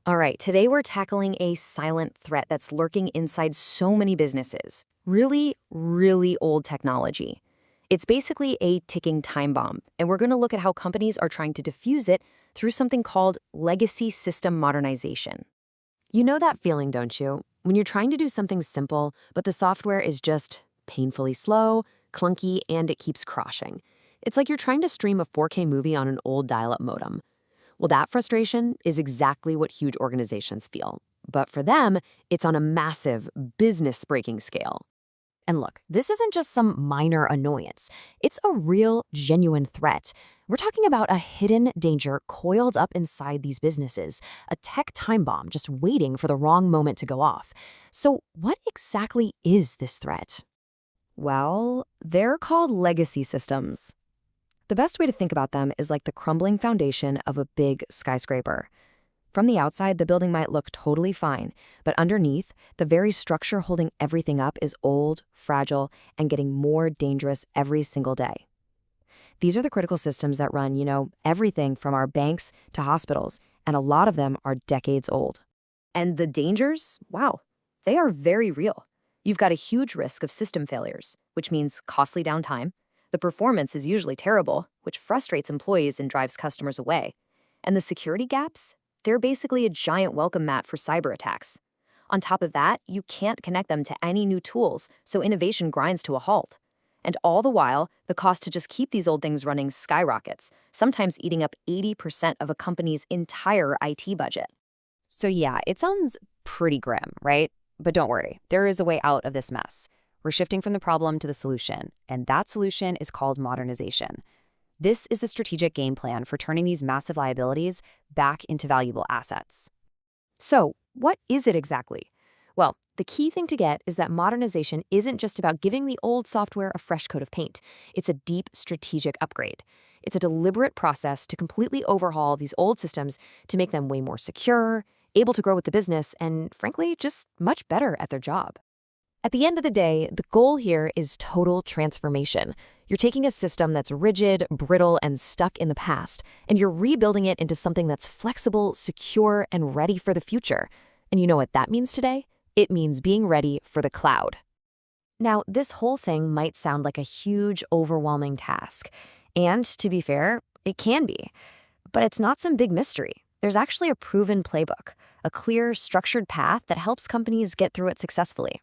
All right, today we're tackling a silent threat that's lurking inside so many businesses. Really, really old technology. It's basically a ticking time bomb, and we're going to look at how companies are trying to diffuse it through something called Legacy System Modernization. You know that feeling, don't you? When you're trying to do something simple, but the software is just painfully slow, clunky, and it keeps crashing. It's like you're trying to stream a 4K movie on an old dial-up modem. Well, that frustration is exactly what huge organizations feel. But for them, it's on a massive, business-breaking scale. And look, this isn't just some minor annoyance. It's a real, genuine threat. We're talking about a hidden danger coiled up inside these businesses, a tech time bomb just waiting for the wrong moment to go off. So what exactly is this threat? Well, they're called legacy systems. The best way to think about them is like the crumbling foundation of a big skyscraper. From the outside, the building might look totally fine, but underneath, the very structure holding everything up is old, fragile, and getting more dangerous every single day. These are the critical systems that run, everything from our banks to hospitals, and a lot of them are decades old. And the dangers, wow, they are very real. You've got a huge risk of system failures, which means costly downtime. The performance is usually terrible, which frustrates employees and drives customers away. And the security gaps? They're basically a giant welcome mat for cyber attacks. On top of that, you can't connect them to any new tools, so innovation grinds to a halt. And all the while, the cost to just keep these old things running skyrockets, sometimes eating up 80% of a company's entire IT budget. So yeah, it sounds pretty grim, right? But don't worry, there is a way out of this mess. We're shifting from the problem to the solution, and that solution is called modernization. This is the strategic game plan for turning these massive liabilities back into valuable assets. So, what is it exactly? Well, the key thing to get is that modernization isn't just about giving the old software a fresh coat of paint. It's a deep strategic upgrade. It's a deliberate process to completely overhaul these old systems to make them way more secure, able to grow with the business, and frankly, just much better at their job. At the end of the day, the goal here is total transformation. You're taking a system that's rigid, brittle, and stuck in the past, and you're rebuilding it into something that's flexible, secure, and ready for the future. And you know what that means today? It means being ready for the cloud. Now, this whole thing might sound like a huge, overwhelming task. And to be fair, it can be. But it's not some big mystery. There's actually a proven playbook, a clear, structured path that helps companies get through it successfully.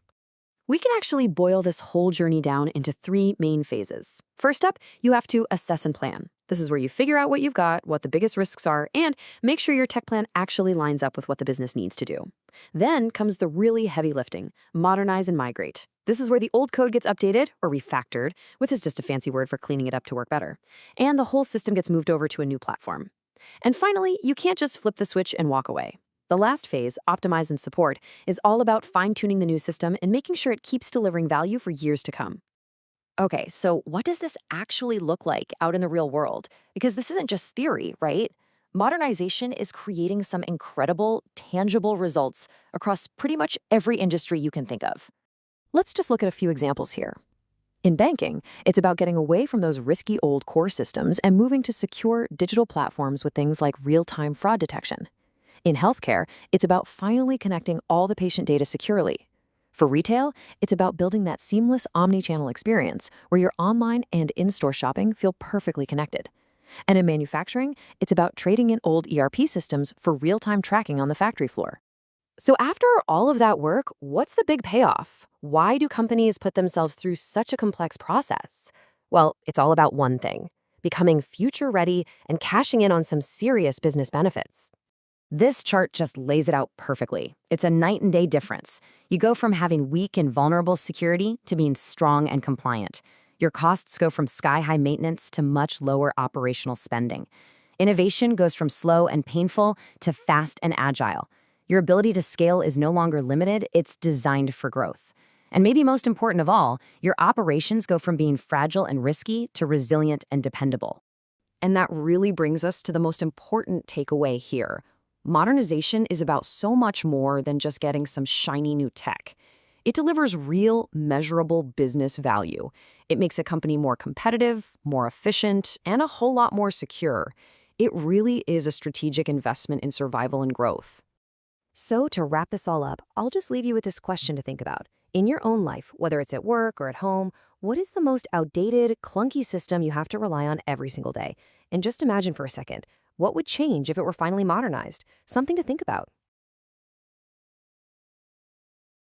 We can actually boil this whole journey down into 3 main phases. First up, you have to assess and plan. This is where you figure out what you've got, what the biggest risks are, and make sure your tech plan actually lines up with what the business needs to do. Then comes the really heavy lifting, modernize and migrate. This is where the old code gets updated or refactored, which is just a fancy word for cleaning it up to work better. And the whole system gets moved over to a new platform. And finally, you can't just flip the switch and walk away. The last phase, optimize and support, is all about fine-tuning the new system and making sure it keeps delivering value for years to come. Okay, so what does this actually look like out in the real world? Because this isn't just theory, right? Modernization is creating some incredible, tangible results across pretty much every industry you can think of. Let's just look at a few examples here. In banking, it's about getting away from those risky old core systems and moving to secure digital platforms with things like real-time fraud detection. In healthcare, it's about finally connecting all the patient data securely. For retail, it's about building that seamless omni-channel experience where your online and in-store shopping feel perfectly connected. And in manufacturing, it's about trading in old ERP systems for real-time tracking on the factory floor. So after all of that work, what's the big payoff? Why do companies put themselves through such a complex process? Well, it's all about one thing: becoming future-ready and cashing in on some serious business benefits. This chart just lays it out perfectly. It's a night and day difference. You go from having weak and vulnerable security to being strong and compliant. Your costs go from sky-high maintenance to much lower operational spending. Innovation goes from slow and painful to fast and agile. Your ability to scale is no longer limited, it's designed for growth. And maybe most important of all, your operations go from being fragile and risky to resilient and dependable. And that really brings us to the most important takeaway here. Modernization is about so much more than just getting some shiny new tech. It delivers real, measurable business value. It makes a company more competitive, more efficient, and a whole lot more secure. It really is a strategic investment in survival and growth. So, to wrap this all up, I'll just leave you with this question to think about. In your own life, whether it's at work or at home, what is the most outdated, clunky system you have to rely on every single day? And just imagine for a second, what would change if it were finally modernized? Something to think about.